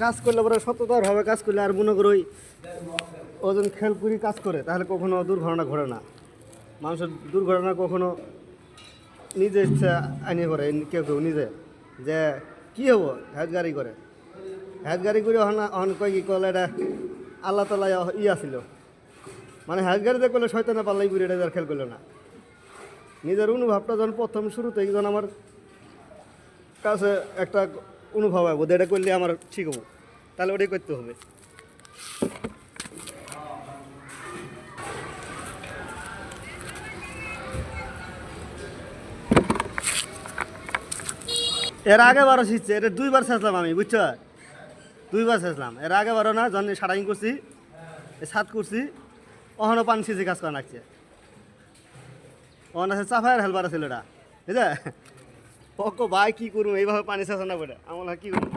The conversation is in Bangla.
কাজ করলে পরে সততারভাবে কাজ করলে আর মনে করো ওজন খেয়াল করে কাজ করে তাহলে কখনো দুর্ঘটনা ঘটে না। মানুষের দুর্ঘটনা কখনো নিজে ইচ্ছা আইনে করে কেউ কেউ নিজে যে কী হবো হ্যাজ গাড়ি করে হ্যাজ গাড়ি করে অহন কয় কি কলে এটা আল্লাহ তালা আসিল মানে হ্যাজ গাড়িতে করলে শয়তানে পাল্লাই করে এটা খেয়াল করলো না। নিজের অনুভবটা যখন প্রথম শুরুতে যখন আমার কাছে একটা অনুভব হবো এটা করলে আমার ঠিক হবো তাহলে ওটাই করতে হবে। এর আগে বারো শিখছে এটা 2বার শেষলাম আমি বুঝছো 2বার শেষলাম এর আগে বারো না যখন সারাইং করছি ছাদ করছি ওখানে পানি সিঁচে কাজ করা লাগছে ওখানে আছে চাফায়ের হেলবার ছিল এটা বুঝলে ওকে ভাই কী করবো এইভাবে পানি শেষ না বলে আমার কী করবো।